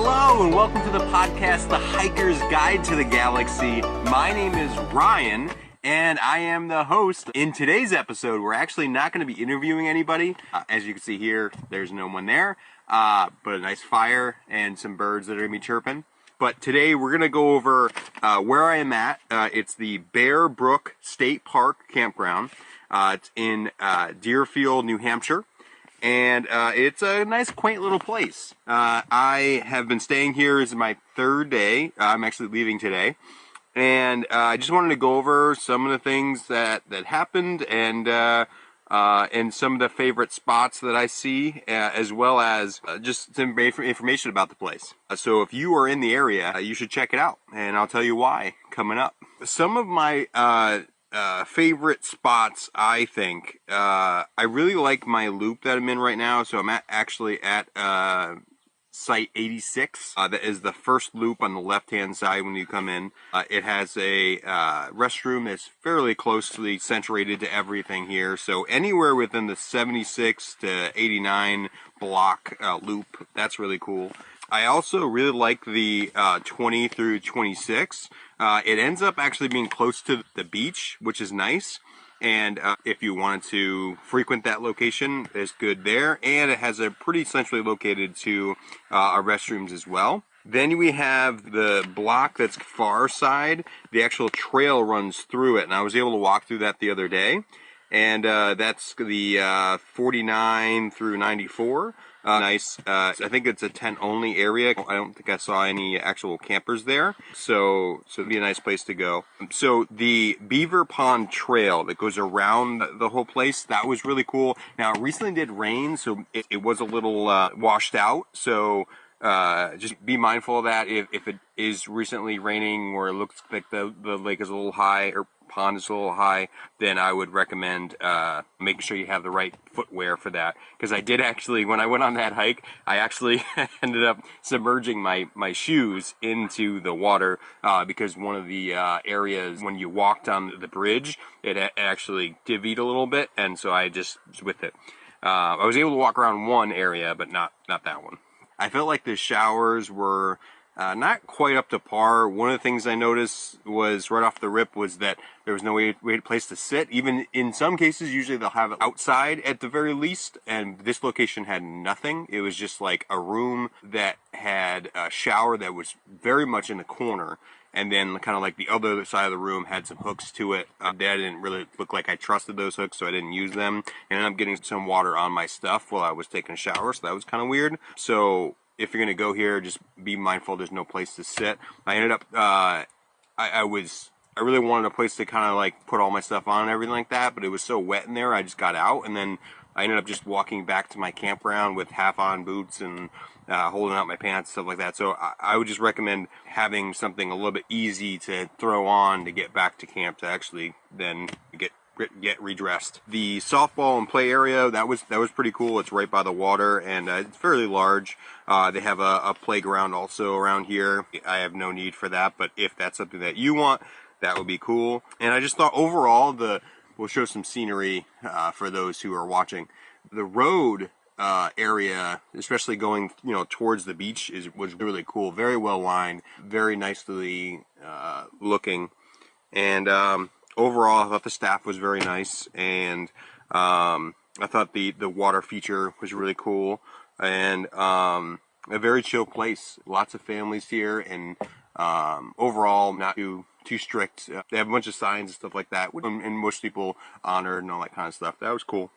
Hello and welcome to the podcast, The Hiker's Guide to the Galaxy. My name is Ryan and I am the host. In today's episode, we're actually not going to be interviewing anybody. As you can see here, there's no one there, but a nice fire and some birds that are going to be chirping. But today we're going to go over where I am at. It's the Brook State Park Campground. It's in Deerfield, New Hampshire. And it's a nice, quaint little place. I have been staying here. This is my third day. I'm actually leaving today. And I just wanted to go over some of the things that happened and some of the favorite spots that I see, as well as just some information about the place. So if you are in the area, you should check it out. And I'll tell you why coming up. Some of my favorite spots, I think. I really like my loop that I'm in right now. So I'm actually at site 86. That is the first loop on the left-hand side when you come in. It has a restroom that's fairly closely centrated to everything here. So anywhere within the 76 to 89 block loop, that's really cool. I also really like the 20 through 26. It ends up actually being close to the beach, which is nice. And if you wanted to frequent that location, it's good there. And it has a pretty centrally located to our restrooms as well. Then we have the block that's far side. The actual trail runs through it. And I was able to walk through that the other day. And that's the 49 through 94. Nice. I think it's a tent-only area. I don't think I saw any actual campers there. So it'd be a nice place to go. So the Beaver Pond Trail that goes around the whole place, that was really cool. Now, it recently did rain, so it was a little washed out. So just be mindful of that. If it is recently raining or it looks like the lake is a little high or pond is a little high, then I would recommend making sure you have the right footwear for that. Because I did actually, when I went on that hike, I actually ended up submerging my shoes into the water because one of the areas when you walked on the bridge, it actually divvied a little bit, and so I just was with it. I was able to walk around one area, but not that one. I felt like the showers were not quite up to par. One of the things I noticed was right off the rip was that there was no place to sit. Even in some cases, usually they'll have it outside at the very least, and this location had nothing. It was just like a room that had a shower that was very much in the corner, and then kind of like the other side of the room had some hooks to it. That didn't really look like I trusted those hooks, so I didn't use them. And ended up getting some water on my stuff while I was taking a shower, so that was kind of weird. So if you're going to go here, just be mindful there's no place to sit. I ended up, I really wanted a place to kind of like put all my stuff on and everything like that, but it was so wet in there, I just got out, and then I ended up just walking back to my campground with half-on boots and holding out my pants, stuff like that. So I would just recommend having something a little bit easy to throw on to get back to camp to actually then get redressed. The softball and play area, that was pretty cool. It's right by the water, and it's fairly large. They have a playground also around here. I have no need for that, but if that's something that you want, that would be cool. And I just thought overall, we'll show some scenery for those who are watching. The road area, especially going towards the beach, was really cool. Very well lined, very nicely looking, and overall, I thought the staff was very nice, and I thought the water feature was really cool, and a very chill place. Lots of families here, and overall, not too strict. They have a bunch of signs and stuff like that, and most people honored and all that kind of stuff. That was cool.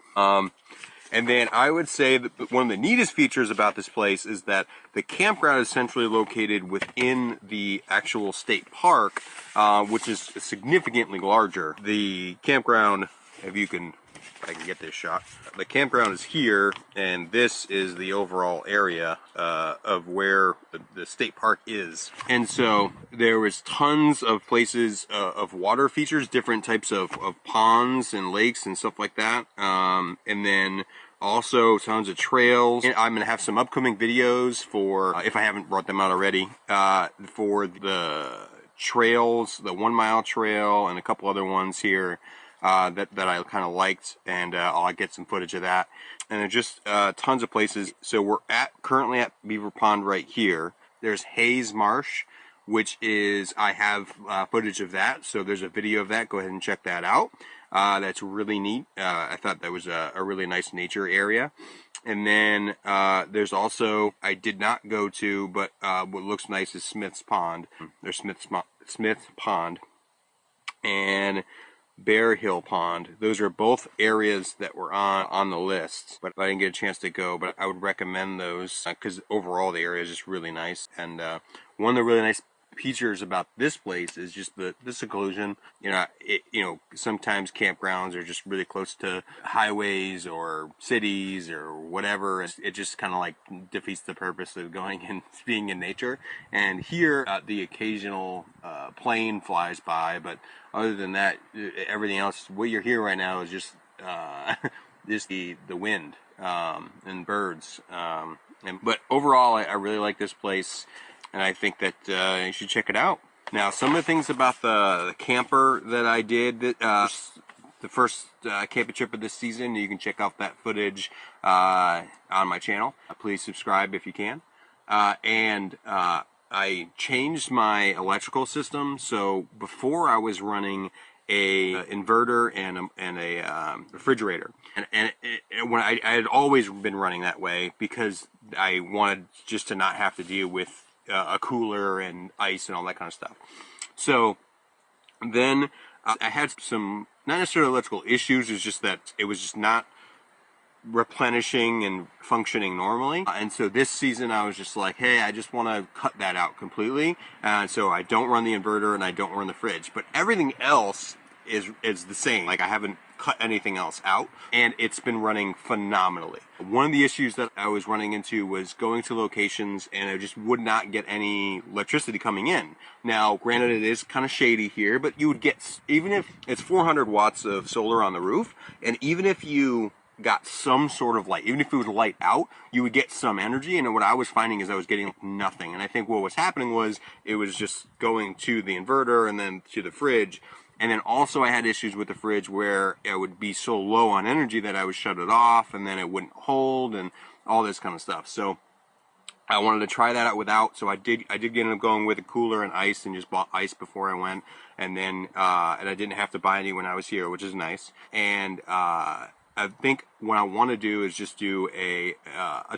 And then I would say that one of the neatest features about this place is that the campground is centrally located within the actual state park, which is significantly larger. The campground, if I can get this shot, the campground is here, and this is the overall area of where the state park is. And so there was tons of places of water features, different types of ponds and lakes and stuff like that. And then also tons of trails. And I'm going to have some upcoming videos for, if I haven't brought them out already, for the trails, the 1 mile trail and a couple other ones here that I kind of liked, and I'll get some footage of that. And there's just tons of places. So we're currently at Beaver Pond right here. There's Hayes Marsh, which is, I have footage of that, so there's a video of that. Go ahead and check that out. That's really neat. I thought that was a really nice nature area. And then there's also, I did not go to, but what looks nice is Smith's Pond. There's Smith's Pond and Bear Hill Pond. Those are both areas that were on the list, but I didn't get a chance to go. But I would recommend those because overall the area is just really nice. And one of the really nice features about this place is just the seclusion. Sometimes campgrounds are just really close to highways or cities or whatever. It just kind of like defeats the purpose of going and being in nature. And here, the occasional plane flies by, but other than that, everything else, what you're hearing right now is just the wind and birds. But overall, I really like this place. And I think that you should check it out. Now, some of the things about the camper that I did, the first camping trip of this season, you can check out that footage on my channel. Please subscribe if you can. I changed my electrical system. So before I was running a inverter and a refrigerator, and when I had always been running that way because I wanted just to not have to deal with a cooler and ice and all that kind of stuff. So then I had some, not necessarily electrical issues, it's just that it was just not replenishing and functioning normally. And so this season I was just like, hey, I just want to cut that out completely. And so I don't run the inverter and I don't run the fridge, but everything else is the same. Like I haven't cut anything else out, and it's been running phenomenally. One of the issues that I was running into was going to locations and I just would not get any electricity coming in. Now, granted, it is kind of shady here, but you would get, even if it's 400 watts of solar on the roof, and even if you got some sort of light, even if it was light out, you would get some energy. And what I was finding is I was getting nothing. And I think what was happening was it was just going to the inverter and then to the fridge. And then also I had issues with the fridge where it would be so low on energy that I would shut it off and then it wouldn't hold and all this kind of stuff. So I wanted to try that out without, so I did end up going with a cooler and ice and just bought ice before I went. And then, and I didn't have to buy any when I was here, which is nice. And, I think what I want to do is just do a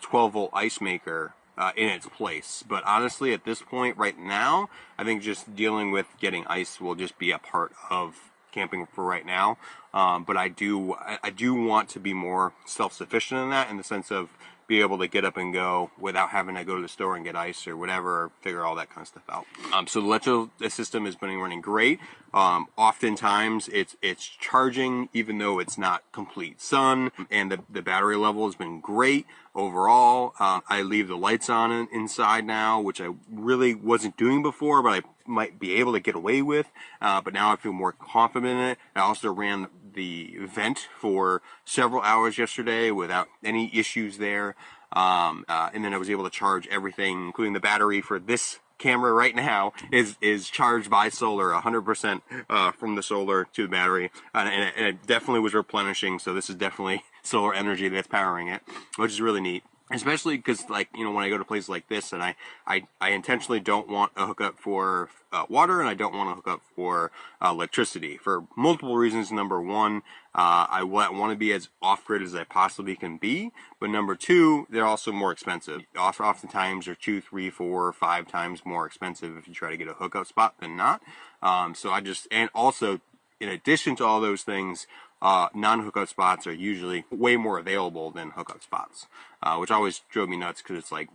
12 volt ice maker in its place. But honestly, at this point right now, I think just dealing with getting ice will just be a part of camping for right now. But I do want to be more self-sufficient in that, in the sense of be able to get up and go without having to go to the store and get ice or whatever, or figure all that kind of stuff out. So the electrical system has been running great. Oftentimes it's charging even though it's not complete sun, and the battery level has been great overall. I leave the lights on inside now, which I really wasn't doing before, but I might be able to get away with. But now I feel more confident in it. I also ran the vent for several hours yesterday without any issues there. And then I was able to charge everything, including the battery for this camera right now is charged by solar, 100% from the solar to the battery, and it definitely was replenishing. So this is definitely solar energy that's powering it, which is really neat. Especially because, like, you know, when I go to places like this, and I intentionally don't want a hookup for water, and I don't want to hook up for electricity for multiple reasons. Number one, I want to be as off-grid as I possibly can be. But number two, they're also more expensive. Oftentimes they're 2, 3, 4, 5 times more expensive if you try to get a hookup spot than not. So I just, and also in addition to all those things, non-hookup spots are usually way more available than hookup spots, which always drove me nuts, because it's like,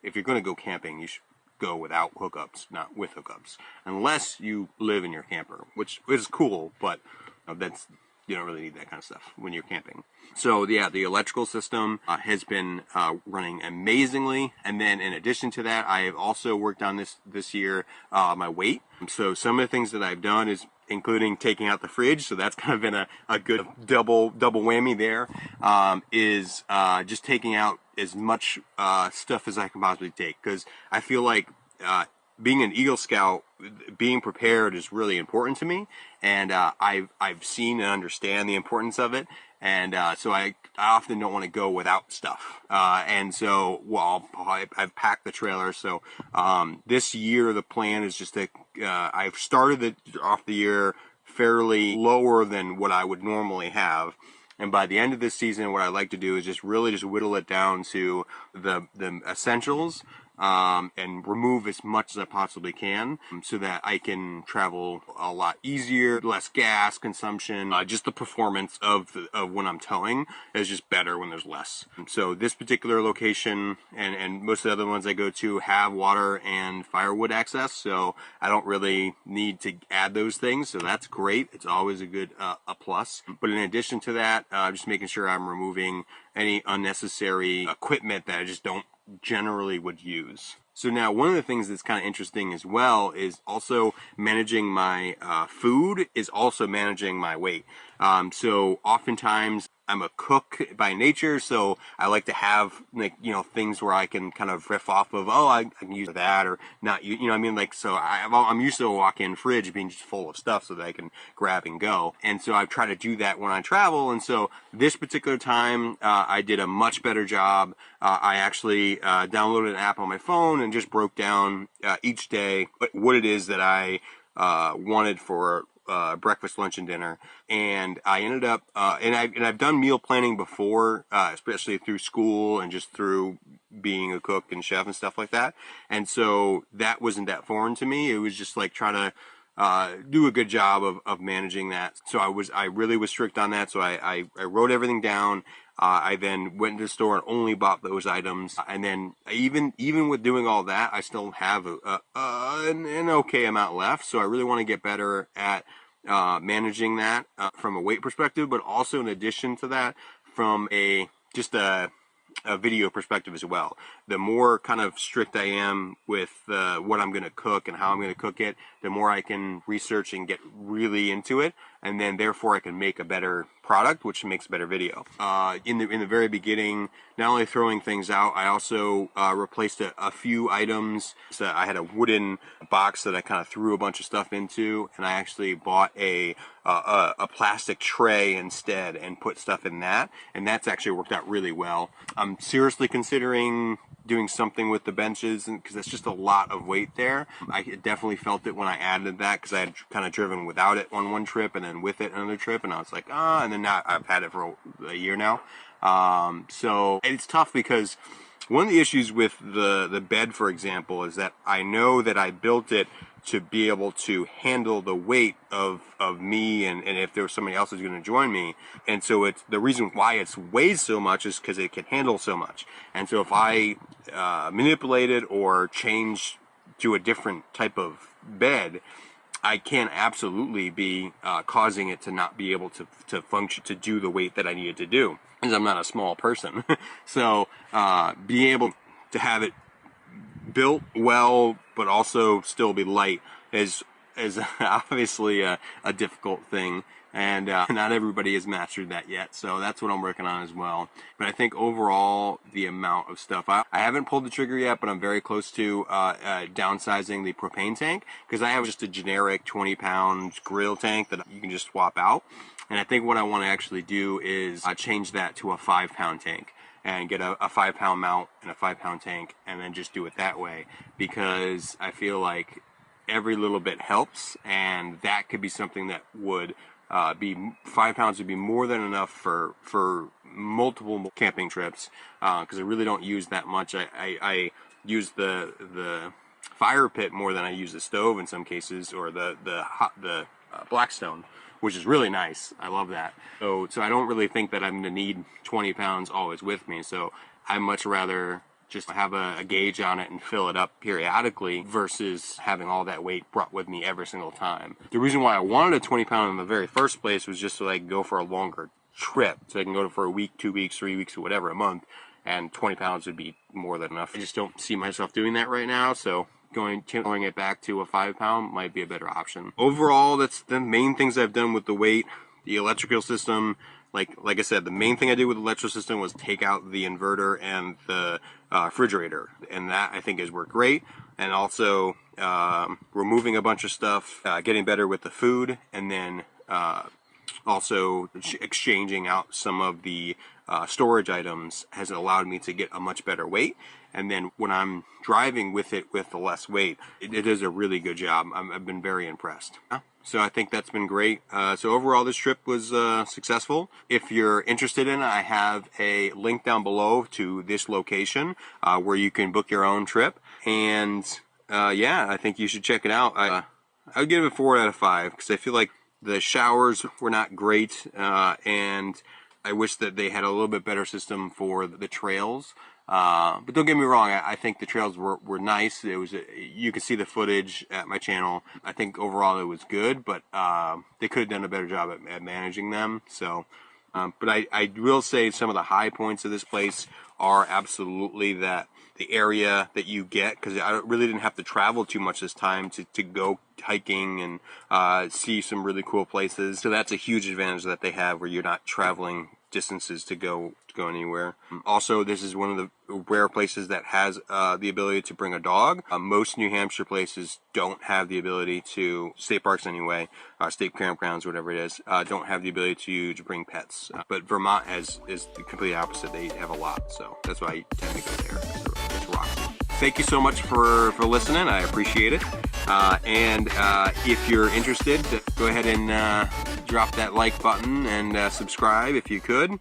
if you're going to go camping, you should go without hookups, not with hookups, unless you live in your camper, which is cool, but you don't really need that kind of stuff when you're camping. So yeah, the electrical system has been running amazingly. And then in addition to that, I have also worked on this year my weight. So some of the things that I've done is including taking out the fridge. So that's kind of been a good double whammy there. Is just taking out as much stuff as I can possibly take, because I feel like being an Eagle Scout, being prepared is really important to me, and I've seen and understand the importance of it, and so I often don't want to go without stuff, and so I've packed the trailer. So this year the plan is just to I've started off the year fairly lower than what I would normally have. And by the end of this season, what I like to do is just really just whittle it down to the essentials, and remove as much as I possibly can, so that I can travel a lot easier, less gas consumption. Just the performance of when I'm towing is just better when there's less. So this particular location and most of the other ones I go to have water and firewood access, so I don't really need to add those things. So that's great. It's always a good a plus. But in addition to that, just making sure I'm removing any unnecessary equipment that I just don't generally would use. So now one of the things that's kind of interesting as well is also managing my food, is also managing my weight. So oftentimes I'm a cook by nature, so I like to have, like, you know, things where I can kind of riff off of, oh, I can use that or not, you know what I mean? Like, so I'm used to a walk-in fridge being just full of stuff so that I can grab and go. And so I try to do that when I travel. And so this particular time, I did a much better job. I actually downloaded an app on my phone and just broke down each day what it is that I wanted for breakfast, lunch, and dinner. And I ended up, and I've done meal planning before, especially through school and just through being a cook and chef and stuff like that. And so that wasn't that foreign to me. It was just like trying to do a good job of managing that. So I really was strict on that. So I wrote everything down. I then went to the store and only bought those items. And then even with doing all that, I still have an okay amount left. So I really want to get better at managing that from a weight perspective, but also in addition to that, from a video perspective as well. The more kind of strict I am with what I'm going to cook and how I'm going to cook it, the more I can research and get really into it, and then therefore I can make a better product, which makes a better video. In the very beginning, not only throwing things out, I also replaced a few items. So I had a wooden box that I kind of threw a bunch of stuff into, and I actually bought a plastic tray instead and put stuff in that, and that's actually worked out really well. I'm seriously considering doing something with the benches, because that's just a lot of weight there. I definitely felt it when I added that, because I had kind of driven without it on one trip and then with it another trip, and I was like, and then now I've had it for a year now. So it's tough, because one of the issues with the bed, for example, is that I know that I built it to be able to handle the weight of me, and if there was somebody else who's going to join me. And so it's the reason why it weighs so much is because it can handle so much. And so if I manipulate it or change to a different type of bed, I can absolutely be causing it to not be able to function, to do the weight that I needed to do, because I'm not a small person. So being able to have it built well but also still be light is obviously a difficult thing, and not everybody has mastered that yet, so that's what I'm working on as well. But I think overall the amount of stuff, I haven't pulled the trigger yet, but I'm very close to downsizing the propane tank, because I have just a generic 20-pound grill tank that you can just swap out. And I think what I want to actually do is change that to a 5-pound tank, and get a 5-pound mount and a 5-pound tank, and then just do it that way, because I feel like every little bit helps, and that could be something that would be 5 pounds would be more than enough for multiple camping trips, because I really don't use that much. I use the fire pit more than I use the stove in some cases, or the Blackstone, which is really nice. I love that. So I don't really think that I'm going to need 20 pounds always with me. So I much rather just have a gauge on it and fill it up periodically versus having all that weight brought with me every single time. The reason why I wanted a 20-pound in the very first place was just so I could go for a longer trip. So I can go for a week, 2 weeks, 3 weeks, or whatever, a month, and 20 pounds would be more than enough. I just don't see myself doing that right now, so going it back to a 5-pound might be a better option. Overall, that's the main things I've done with the weight. The electrical system, like I said, the main thing I did with the electrical system was take out the inverter and the refrigerator, and that I think has worked great. And also removing a bunch of stuff, getting better with the food, and then also exchanging out some of the storage items has allowed me to get a much better weight. And then when I'm driving with it with the less weight, it does a really good job. I've been very impressed. So I think that's been great. So overall, this trip was successful. If you're interested in it, I have a link down below to this location where you can book your own trip. And yeah, I think you should check it out. I would give it a 4 out of 5 because I feel like the showers were not great, and I wish that they had a little bit better system for the trails. But don't get me wrong, I think the trails were nice. It was you can see the footage at my channel. I think overall it was good, but they could have done a better job at managing them. So, but I will say some of the high points of this place are absolutely the area that you get, because I really didn't have to travel too much this time to go hiking and see some really cool places. So that's a huge advantage that they have, where you're not traveling distances to go anywhere. Also, this is one of the rare places that has the ability to bring a dog. Most New Hampshire places don't have the ability to, state parks anyway, state campgrounds, whatever it is, don't have the ability to bring pets. But Vermont is the complete opposite. They have a lot, so that's why I tend to go there. It's rocks. Thank you so much for listening. I appreciate it. And if you're interested, go ahead and drop that like button and subscribe if you could.